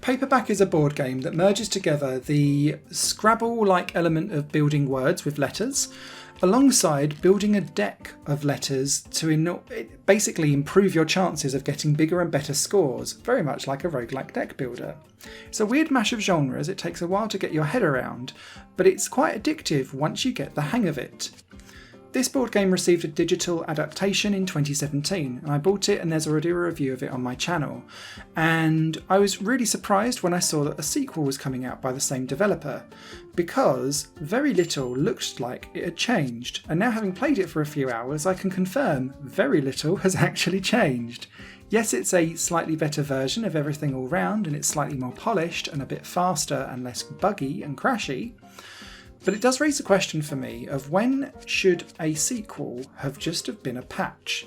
Paperback is a board game that merges together the Scrabble-like element of building words with letters, alongside building a deck of letters to basically improve your chances of getting bigger and better scores, very much like a roguelike deck builder. It's a weird mash of genres, it takes a while to get your head around, but it's quite addictive once you get the hang of it. This board game received a digital adaptation in 2017, and I bought it and there's already a review of it on my channel. And I was really surprised when I saw that a sequel was coming out by the same developer, because very little looked like it had changed, and now having played it for a few hours I can confirm very little has actually changed. Yes, it's a slightly better version of everything all round, and it's slightly more polished and a bit faster and less buggy and crashy. But it does raise the question for me of when should a sequel have just have been a patch?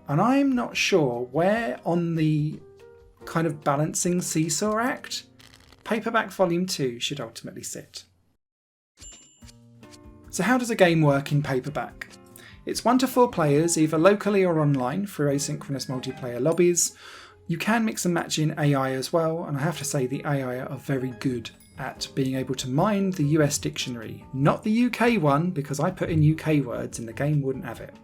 And I'm not sure where on the kind of balancing seesaw act Paperback Volume 2 should ultimately sit. So how does a game work in Paperback? It's 1 to 4 players, either locally or online through asynchronous multiplayer lobbies. You can mix and match in AI as well, and I have to say the AI are very good at being able to mine the US dictionary. Not the UK one, because I put in UK words and the game wouldn't have it.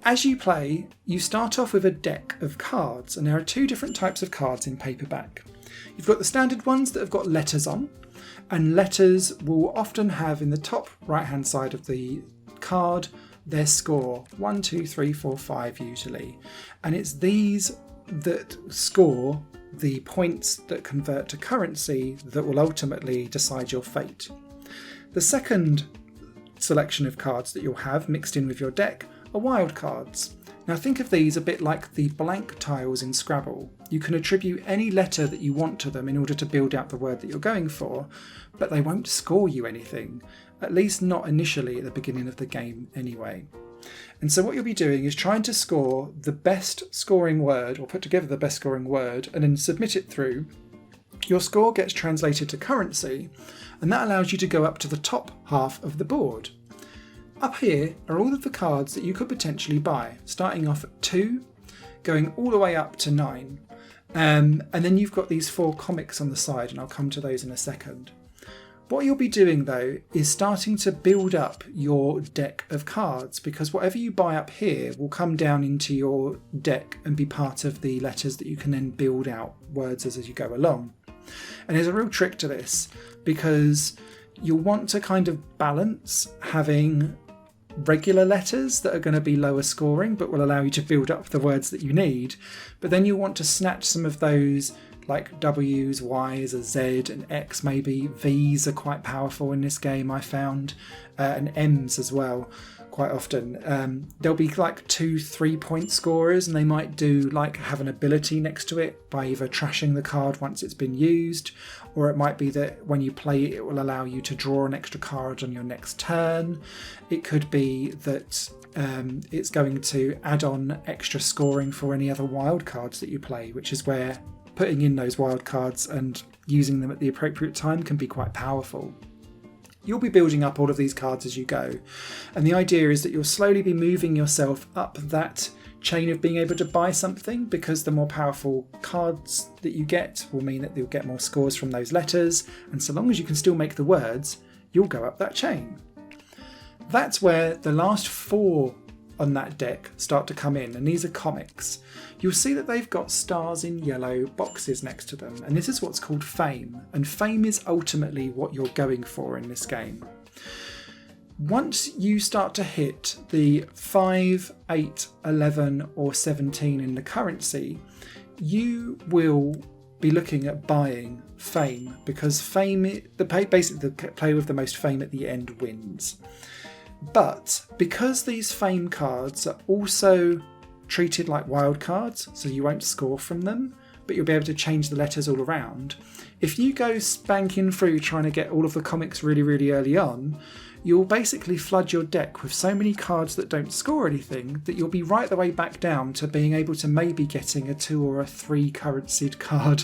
As you play, you start off with a deck of cards, and there are 2 different types of cards in Paperback. You've got the standard ones that have got letters on, and letters will often have in the top right hand side of the card their score, 1, 2, 3, 4, 5 usually. And it's these that score the points that convert to currency that will ultimately decide your fate. The second selection of cards that you'll have mixed in with your deck are wild cards. Now think of these a bit like the blank tiles in Scrabble. You can attribute any letter that you want to them in order to build out the word that you're going for, but they won't score you anything, at least not initially at the beginning of the game anyway. And so what you'll be doing is trying to score the best scoring word, or put together the best scoring word, and then submit it through. Your score gets translated to currency, and that allows you to go up to the top half of the board. Up here are all of the cards that you could potentially buy, starting off at 2, going all the way up to 9. And then you've got these 4 comics on the side, and I'll come to those in a second. What you'll be doing though is starting to build up your deck of cards, because whatever you buy up here will come down into your deck and be part of the letters that you can then build out words as you go along. And there's a real trick to this, because you'll want to kind of balance having regular letters that are going to be lower scoring but will allow you to build up the words that you need, but then you'll want to snatch some of those like W's, Y's, a Z, and X maybe. V's are quite powerful in this game, I found, and M's as well quite often. There'll be like 2-3 point scorers, and they might do like have an ability next to it by either trashing the card once it's been used, or it might be that when you play it, it will allow you to draw an extra card on your next turn. It could be that it's going to add on extra scoring for any other wild cards that you play, which is where putting in those wild cards and using them at the appropriate time can be quite powerful. You'll be building up all of these cards as you go, and the idea is that you'll slowly be moving yourself up that chain of being able to buy something, because the more powerful cards that you get will mean that you'll get more scores from those letters, and so long as you can still make the words, you'll go up that chain. That's where the last 4 on that deck start to come in, and these are comics. You'll see that they've got stars in yellow boxes next to them, and this is what's called fame, and fame is ultimately what you're going for in this game. Once you start to hit the 5, 8, 11 or 17 in the currency, you will be looking at buying fame, because fame, basically the player with the most fame at the end wins. But because these fame cards are also treated like wild cards, so you won't score from them, but you'll be able to change the letters all around, if you go spanking through trying to get all of the comics really, really early on, you'll basically flood your deck with so many cards that don't score anything that you'll be right the way back down to being able to maybe getting a 2 or a 3 currencyed card,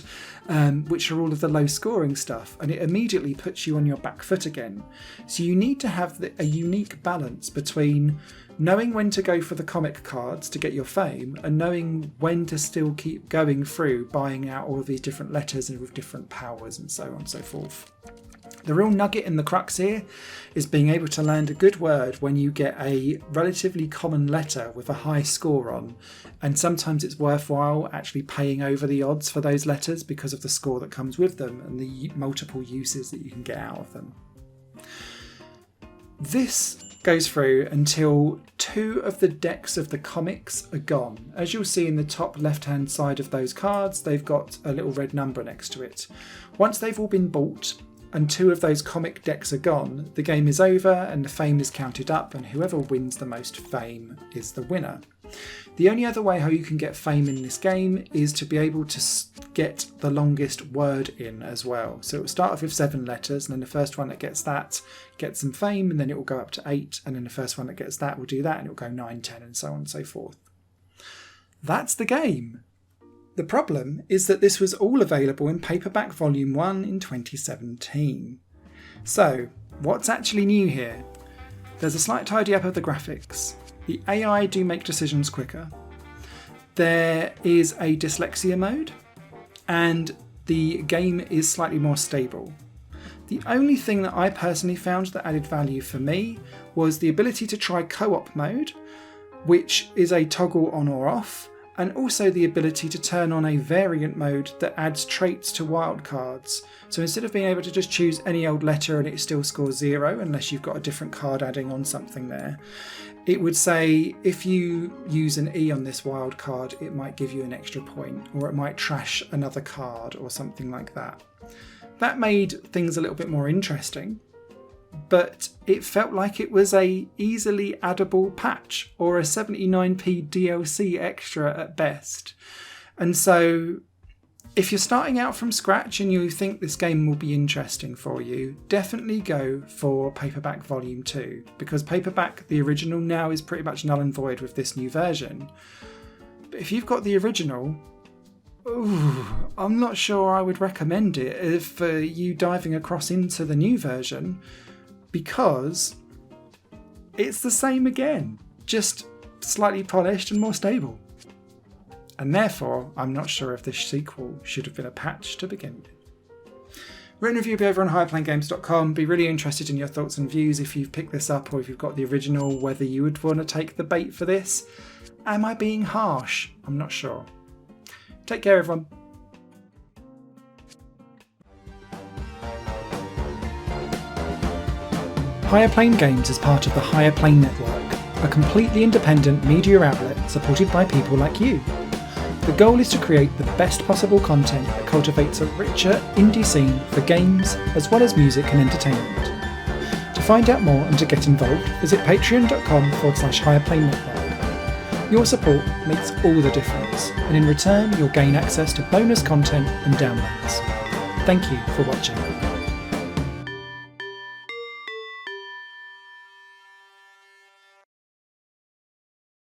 which are all of the low scoring stuff, and it immediately puts you on your back foot again. So you need to have a unique balance between knowing when to go for the comic cards to get your fame, and knowing when to still keep going through buying out all of these different letters and with different powers and so on and so forth. The real nugget in the crux here is being able to land a good word when you get a relatively common letter with a high score on, and sometimes it's worthwhile actually paying over the odds for those letters because of the score that comes with them and the multiple uses that you can get out of them. This goes through until 2 of the decks of the comics are gone. As you'll see in the top left hand side of those cards, they've got a little red number next to it. Once they've all been bought and 2 of those comic decks are gone, the game is over and the fame is counted up, and whoever wins the most fame is the winner. The only other way how you can get fame in this game is to be able to get the longest word in as well. So it will start off with 7 letters, and then the first one that gets that gets some fame, and then it will go up to 8, and then the first one that gets that will do that, and it will go 9, 10, and so on and so forth. That's the game. The problem is that this was all available in Paperback Volume 1 in 2017. So, what's actually new here? There's a slight tidy up of the graphics. The AI do make decisions quicker. There is a dyslexia mode, and the game is slightly more stable. The only thing that I personally found that added value for me was the ability to try co-op mode, which is a toggle on or off, and also the ability to turn on a variant mode that adds traits to wildcards. So instead of being able to just choose any old letter and it still scores 0 unless you've got a different card adding on something there, it would say if you use an E on this wildcard, it might give you an extra point, or it might trash another card or something like that. That made things a little bit more interesting, but it felt like it was a easily addable patch or a 79p DLC extra at best. And so if you're starting out from scratch and you think this game will be interesting for you, definitely go for Paperback Volume 2, because Paperback, the original, now is pretty much null and void with this new version. But if you've got the original, I'm not sure I would recommend it for you diving across into the new version, because it's the same again, just slightly polished and more stable. And therefore, I'm not sure if this sequel should have been a patch to begin with. Written review will be over on higherplayinggames.com. Be really interested in your thoughts and views if you've picked this up or if you've got the original, whether you would want to take the bait for this. Am I being harsh? I'm not sure. Take care, everyone. Higher Plane Games is part of the Higher Plane Network, a completely independent media outlet supported by people like you. The goal is to create the best possible content that cultivates a richer indie scene for games as well as music and entertainment. To find out more and to get involved, visit patreon.com/higherplane network. Your support makes all the difference, and in return you'll gain access to bonus content and downloads. Thank you for watching.